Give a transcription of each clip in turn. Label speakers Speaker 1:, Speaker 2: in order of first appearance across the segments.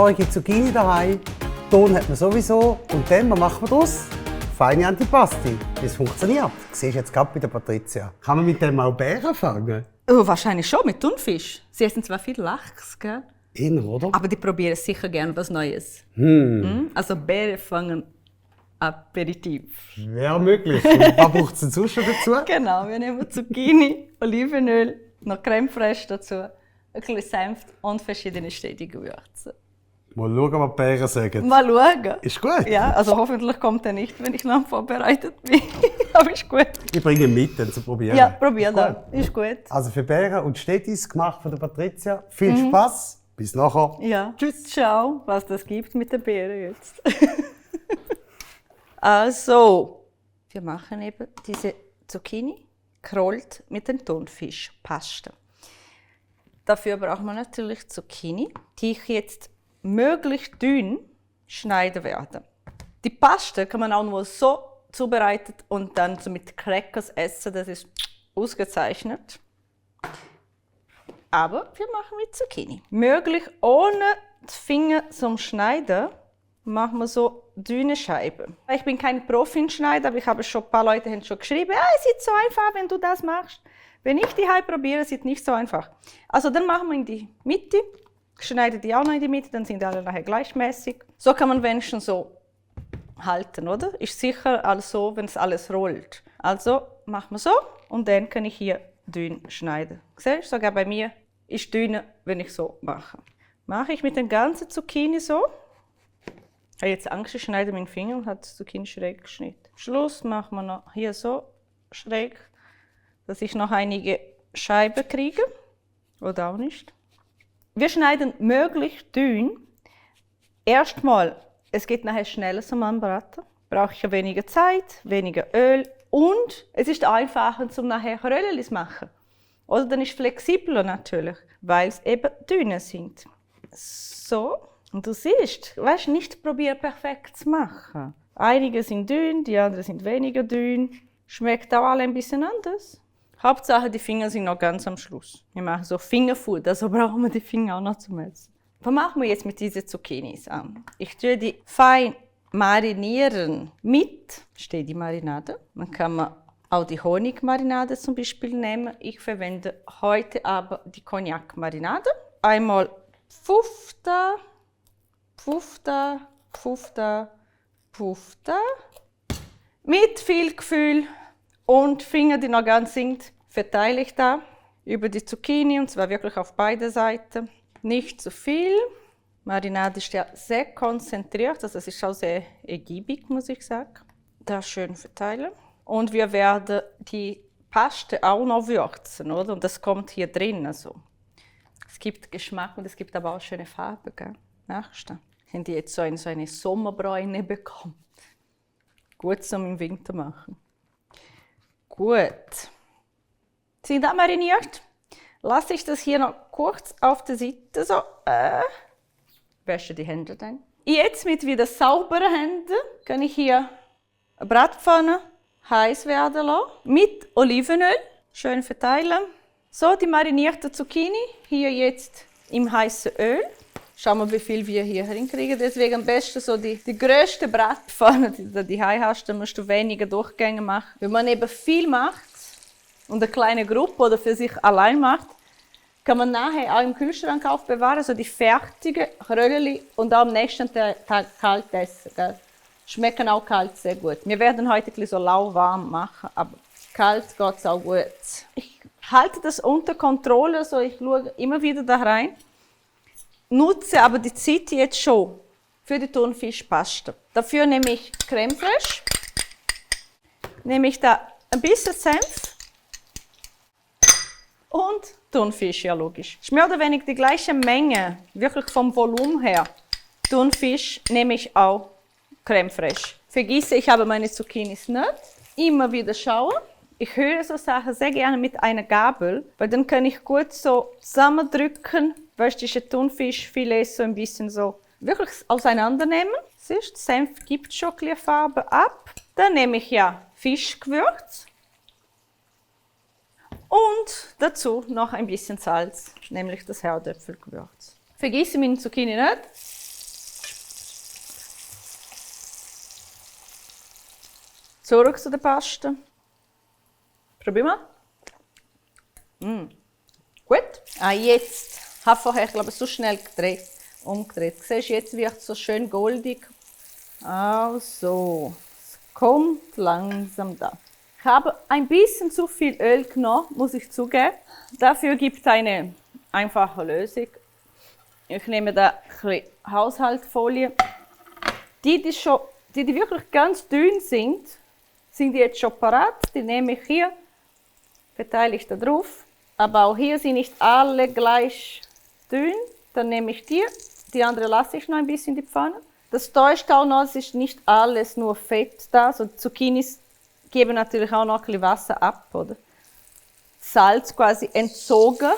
Speaker 1: feurige Zucchini daheim, Ton hat man sowieso und dann, was machen wir daraus? Feine Antipasti. Das funktioniert. Das siehst du jetzt gerade bei der Patricia. Kann man mit dem auch Beeren fangen?
Speaker 2: Oh, wahrscheinlich schon, mit Thunfisch. Sie essen zwar viel Lachs, gell?
Speaker 1: Inner, oder?
Speaker 2: Aber die probieren sicher gerne was Neues. Also Beeren fangen Aperitif.
Speaker 1: Wäre möglich. Und was braucht es denn sonst schon dazu?
Speaker 2: Genau, wir nehmen Zucchini, Olivenöl, noch Creme fraiche dazu, ein bisschen Senf und verschiedene stetige Gewürze.
Speaker 1: Mal schauen, was die Bären sagen.
Speaker 2: Mal schauen.
Speaker 1: Ist gut?
Speaker 2: Ja, also hoffentlich kommt er nicht, wenn ich noch vorbereitet bin. Aber ist gut.
Speaker 1: Ich bringe ihn mit, dann zu probieren.
Speaker 2: Ja, probier das. Ist gut.
Speaker 1: Also für Bären und Stettis gemacht von der Patricia. Viel Spaß. Bis nachher.
Speaker 2: Ja. Tschüss. Schau, was das gibt mit den Beeren jetzt. Also, wir machen eben diese Zucchini gerollt mit dem Thunfischpaste. Dafür braucht man natürlich Zucchini, die ich jetzt möglichst dünn schneiden werde. Die Paste kann man auch nur so zubereiten und dann so mit Crackers essen, das ist ausgezeichnet. Aber wir machen mit Zucchini. Möglichst ohne die Finger zum Schneiden machen wir so dünne Scheiben. Ich bin kein Profi-Schneider, aber ich habe schon ein paar Leute haben schon geschrieben, es ist so einfach, wenn du das machst. Wenn ich die probiere, ist es nicht so einfach. Also dann machen wir in die Mitte, schneide die auch noch in die Mitte, dann sind alle nachher gleichmäßig. So kann man wenigstens so halten, oder? Ist sicher also, wenn es alles rollt. Also machen wir so und dann kann ich hier dünn schneiden. Siehst du, sogar bei mir ist dünner, wenn ich so mache. Mache ich mit dem ganzen Zucchini so. Ich habe jetzt Angst, ich schneide meinen Finger und habe das Zucchini schräg geschnitten. Am Schluss machen wir noch hier so schräg, dass ich noch einige Scheiben kriege. Oder auch nicht. Wir schneiden möglichst dünn. Erstmal, es geht nachher schneller zum Anbraten. Brauche ich weniger Zeit, weniger Öl und es ist einfacher zum nachher Röllchen zu machen. Oder dann ist es flexibler natürlich, weil es eben dünner sind. So. Und du siehst, weißt, nicht probieren perfekt zu machen. Einige sind dünn, die anderen sind weniger dünn. Schmeckt auch alle ein bisschen anders. Hauptsache, die Finger sind noch ganz am Schluss. Wir machen so Fingerfood, also brauchen wir die Finger auch noch zum Essen. Was machen wir jetzt mit diesen Zucchinis an? Ich tue die fein marinieren mit, steht die Marinade. Man kann auch die Honigmarinade zum Beispiel nehmen. Ich verwende heute aber die Cognac-Marinade. Einmal Pfufter. Mit viel Gefühl und Finger, die noch ganz sind, verteile ich da über die Zucchini und zwar wirklich auf beide Seiten. Nicht zu viel. Marinade ist ja sehr konzentriert, also es ist auch sehr ergiebig, muss ich sagen. Da schön verteilen. Und wir werden die Paste auch noch würzen, oder? Und das kommt hier drin. Also. Es gibt Geschmack und es gibt aber auch schöne Farbe. Gell? Merkst du? Haben die jetzt so eine Sommerbräune bekommen. Gut zum im Winter machen. Gut. Sind da mariniert? Lasse ich das hier noch kurz auf der Seite so. Wäsche die Hände dann. Jetzt mit wieder sauberen Händen kann ich hier eine Bratpfanne heiß werden lassen. Mit Olivenöl. Schön verteilen. So, die marinierte Zucchini hier jetzt im heißen Öl. Schauen wir, wie viel wir hier hinkriegen. Deswegen am besten so die grösste Bratpfanne, die du daheim hast, dann musst du weniger Durchgänge machen. Wenn man eben viel macht und eine kleine Gruppe oder für sich allein macht, kann man nachher auch im Kühlschrank aufbewahren, so die fertigen Röllchen und auch am nächsten Tag kalt essen. Gell? Schmecken auch kalt sehr gut. Wir werden heute ein bisschen so lauwarm machen, aber kalt geht es auch gut. Ich halte das unter Kontrolle, so ich schaue immer wieder da rein. Nutze aber die Zeit jetzt schon für die Thunfischpaste. Dafür nehme ich Creme fraiche, nehme ich da ein bisschen Senf und Thunfisch, ja logisch. Ist mehr oder weniger die gleiche Menge, wirklich vom Volumen her. Thunfisch nehme ich auch Creme fraiche. Vergesse, ich habe meine Zucchinis nicht. Immer wieder schauen. Ich höre so Sachen sehr gerne mit einer Gabel, weil dann kann ich gut so zusammendrücken. Weißt du, diese Thunfischfilet so ein bisschen so wirklich auseinandernehmen. Siehst du, Senf gibt schon ein bisschen Farbe ab. Dann nehme ich ja Fischgewürz. Und dazu noch ein bisschen Salz, nämlich das Herdöpfelgewürz. Vergiss meine Zucchini nicht. Zurück zu der Paste. Probier mal. Gut. Jetzt. Ich habe vorher, ich glaube, so schnell umgedreht. Siehst du, jetzt wird es so schön goldig. So. Es kommt langsam da. Ich habe ein bisschen zu viel Öl genommen, muss ich zugeben. Dafür gibt es eine einfache Lösung. Ich nehme da ein bisschen Haushaltsfolie. Die wirklich ganz dünn sind die jetzt schon parat. Die nehme ich hier, verteile ich da drauf. Aber auch hier sind nicht alle gleich dünn. Dann nehme ich die andere lasse ich noch ein bisschen in die Pfanne. Das täuscht auch noch, es ist nicht alles nur Fett da. So Zucchinis geben natürlich auch noch ein bisschen Wasser ab, oder? Salz quasi entzogen,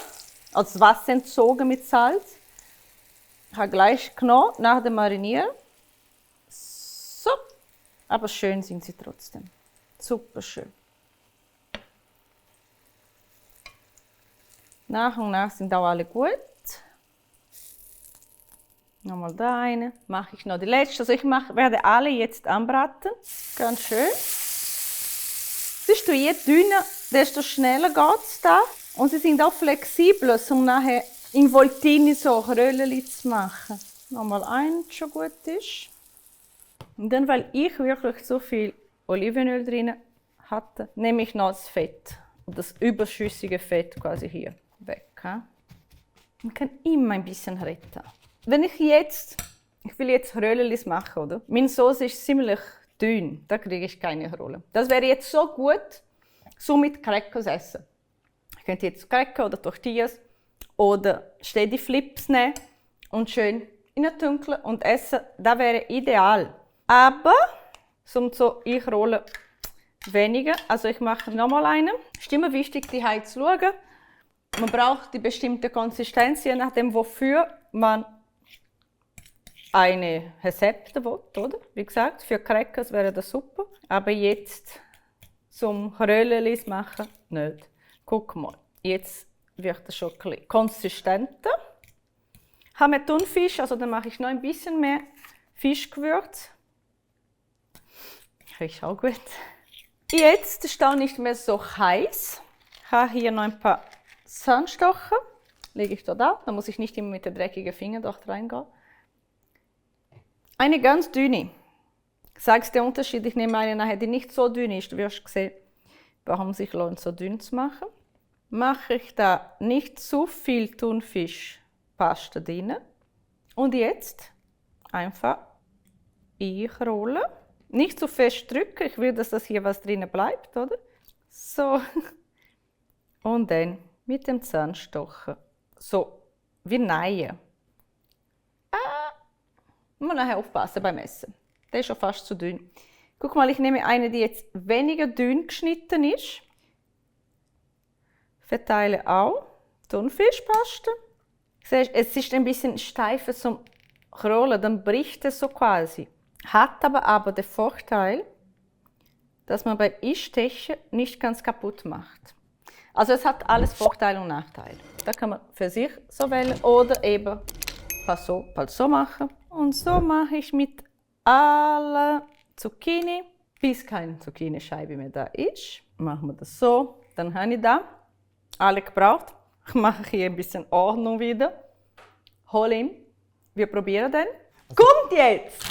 Speaker 2: also das Wasser entzogen mit Salz. Ich habe gleich genommen, nach dem Marinieren. So, aber schön sind sie trotzdem. Super schön. Nach und nach sind auch alle gut. Nochmal da eine. Mache ich noch die letzte. Also ich werde alle jetzt anbraten. Ganz schön. Siehst du, je dünner, desto schneller geht es da. Und sie sind auch flexibler, um nachher in Voltini so Röllchen zu machen. Nochmal eins, schon gut ist. Und dann, weil ich wirklich so viel Olivenöl drin hatte, nehme ich noch das Fett. Und das überschüssige Fett quasi hier weg. Man kann immer ein bisschen retten. Wenn ich will jetzt Röllchen machen, oder? Meine Soße ist ziemlich dünn, da kriege ich keine Rolle. Das wäre jetzt so gut, so mit Crackers essen. Ich könnte jetzt Cracker oder Tortillas oder Steady Flips nehmen und schön in den Dunkeln und essen. Das wäre ideal. Aber so ich rolle weniger, also ich mache nochmal einen. Es ist immer wichtig, die Heiz zu schauen. Man braucht die bestimmte Konsistenz, je nachdem, wofür man eine Rezepte will, oder? Wie gesagt, für Crackers wäre das super. Aber jetzt zum Röllchen machen nicht. Guck mal, jetzt wird es schon ein bisschen konsistenter. Habe wir Thunfisch, also dann mache ich noch ein bisschen mehr Fischgewürz. Riecht auch gut. Jetzt ist es auch nicht mehr so heiß. Ich habe hier noch ein paar Zahnstocher. Lege ich da. Da muss ich nicht immer mit den dreckigen Fingern dort reingehen. Eine ganz dünne. Ich sage es den Unterschied, ich nehme eine nachher, die nicht so dünn ist. Du wirst sehen, warum es sich lohnt, so dünn zu machen. Mache ich da nicht zu viel Thunfischpaste drin. Und jetzt einfach einrollen. Nicht zu fest drücken, ich will, dass das hier was drinnen bleibt, oder? So. Und dann mit dem Zahnstocher so wie nähen. Man muss nachher aufpassen beim Essen. Der ist schon fast zu dünn. Guck mal, ich nehme eine, die jetzt weniger dünn geschnitten ist. Verteile auch Thunfischpaste. Siehst, es ist ein bisschen steifer zum Rollen, dann bricht es so quasi. Hat aber den Vorteil, dass man beim Einstechen nicht ganz kaputt macht. Also es hat alles Vorteile und Nachteile. Da kann man für sich so wählen oder eben so machen. Und so mache ich mit allen Zucchini, bis keine Zucchini-Scheibe mehr da ist. Machen wir das so. Dann habe ich da alle gebraucht. Ich mache hier ein bisschen Ordnung wieder. Hol ihn. Wir probieren den. Kommt jetzt!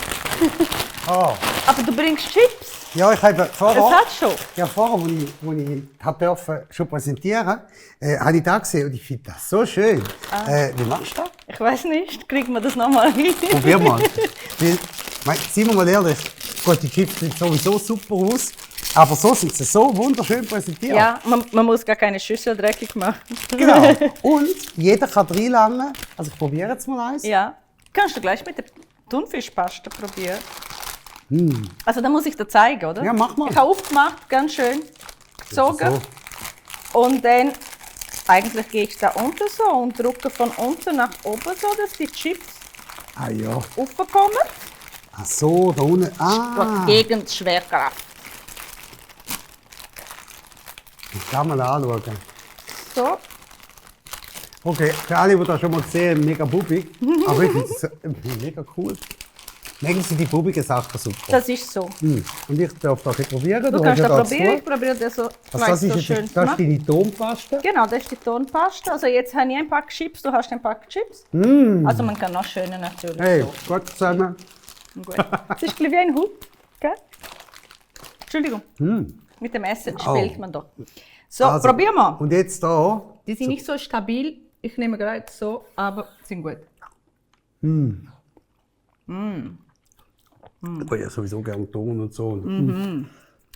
Speaker 1: Oh.
Speaker 2: Aber du bringst Chips.
Speaker 1: Ja, ich habe vorher,
Speaker 2: Es hat schon.
Speaker 1: ja, vorher, als ich durfte schon präsentieren, habe ich da gesehen und ich finde das so schön. Wie machst du das?
Speaker 2: Ich weiß nicht, kriegen wir das nochmal hin?
Speaker 1: Probier mal. Seien wir mal ehrlich, gut, die Chips sehen sowieso super aus, aber so sind sie so wunderschön präsentiert.
Speaker 2: Ja, man muss gar keine Schüssel dreckig machen.
Speaker 1: Genau. Und jeder kann reinlangen. Also ich probiere jetzt mal eins.
Speaker 2: Ja. Kannst du gleich mit der Thunfischpaste probieren? Also da muss ich dir zeigen, oder?
Speaker 1: Ja, mach mal.
Speaker 2: Ich habe aufgemacht, ganz schön gezogen.
Speaker 1: So.
Speaker 2: Und dann, eigentlich gehe ich da unten so und drücke von unten nach oben so, dass die Chips
Speaker 1: Ah ja.
Speaker 2: raufkommen.
Speaker 1: Ach so, da unten. Ah.
Speaker 2: Gegen die Schwerkraft.
Speaker 1: Ich kann mal anschauen.
Speaker 2: So.
Speaker 1: Okay, für alle, die das schon mal gesehen haben, mega bubbig. Aber ich finde es mega cool. Manchmal sind die bubbigen Sachen super.
Speaker 2: Das ist so.
Speaker 1: Und ich darf das probieren.
Speaker 2: Du
Speaker 1: hast
Speaker 2: kannst
Speaker 1: ja
Speaker 2: das
Speaker 1: da
Speaker 2: probieren. Ich
Speaker 1: zu.
Speaker 2: probiere das so,
Speaker 1: Also das ist,
Speaker 2: so
Speaker 1: jetzt,
Speaker 2: schön
Speaker 1: das
Speaker 2: zu
Speaker 1: ist
Speaker 2: machen.
Speaker 1: deine Tonpaste.
Speaker 2: Genau, das ist die Tonpaste. Also jetzt habe ich ein Pack Chips, du hast ein Pack Chips. Also man kann noch schöner natürlich.
Speaker 1: Hey,
Speaker 2: So.
Speaker 1: gut zusammen.
Speaker 2: Gut. Das ist ein bisschen wie ein Hut. Gell? Entschuldigung. Mit dem Essen spielt man doch. So,
Speaker 1: Also,
Speaker 2: probieren wir.
Speaker 1: Und jetzt da.
Speaker 2: Die sind nicht so stabil. Ich nehme gerade so, aber sind gut.
Speaker 1: Ich habe ja sowieso gerne Ton und so.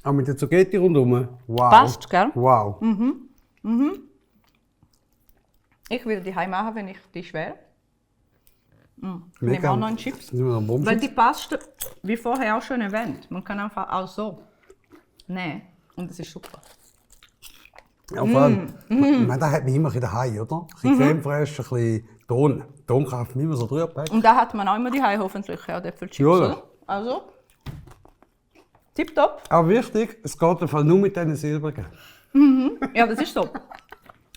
Speaker 1: Aber mit der Zucchetti rundherum. Wow.
Speaker 2: Passt, gell?
Speaker 1: Wow.
Speaker 2: Ich würde die heim machen, wenn ich die schwer. Ich
Speaker 1: Mega.
Speaker 2: nehme auch noch einen Chips.
Speaker 1: Nehmen wir noch einen Bonbon.
Speaker 2: Weil die Paste, wie vorher auch schon erwähnt, man kann einfach auch so nähen. Und das ist super.
Speaker 1: Ja, vor allem, ich meine, das hat man immer in der Hai, oder? Ein bisschen Creme fraiche, ein bisschen Ton. Ton kauft man immer so drüber packen.
Speaker 2: Und da hat man auch immer die Hai hoffentlich, ja, Äpfelchips,
Speaker 1: Ja.
Speaker 2: oder? Also, tipptopp.
Speaker 1: Aber wichtig, es geht im Fall nur mit diesen Silbergen.
Speaker 2: Ja, das ist so.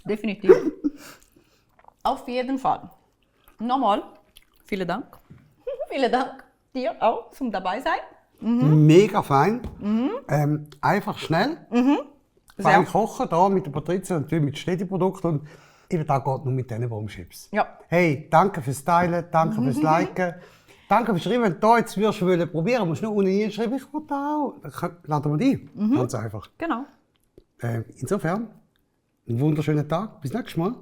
Speaker 2: Definitiv. Auf jeden Fall. Nochmal, vielen Dank. Vielen Dank dir auch zum dabei sein.
Speaker 1: Mega fein. Einfach schnell. Fein
Speaker 2: Sehr.
Speaker 1: kochen, da mit der Patrizia natürlich mit Steady-Produkten. Und eben da geht nur mit diesen Bombschips.
Speaker 2: Ja.
Speaker 1: Hey, danke fürs Teilen, danke fürs Liken. Danke fürs Schreiben. Wenn du da jetzt würdest wollen probieren, musst du nur unten hinschreiben, ich will da auch. Dann laden wir dich ein. Ganz einfach.
Speaker 2: Genau.
Speaker 1: Insofern, einen wunderschönen Tag. Bis nächstes Mal.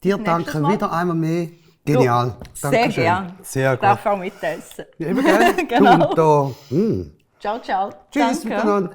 Speaker 1: Dir danke
Speaker 2: Mal.
Speaker 1: wieder einmal mehr. Genial.
Speaker 2: Sehr
Speaker 1: Dankeschön.
Speaker 2: gern.
Speaker 1: Sehr
Speaker 2: Ich darf
Speaker 1: gut.
Speaker 2: auch mitessen.
Speaker 1: Ja, eben gerne.
Speaker 2: Genau.
Speaker 1: Du und da.
Speaker 2: Ciao, ciao.
Speaker 1: Tschüss
Speaker 2: Danke.
Speaker 1: miteinander.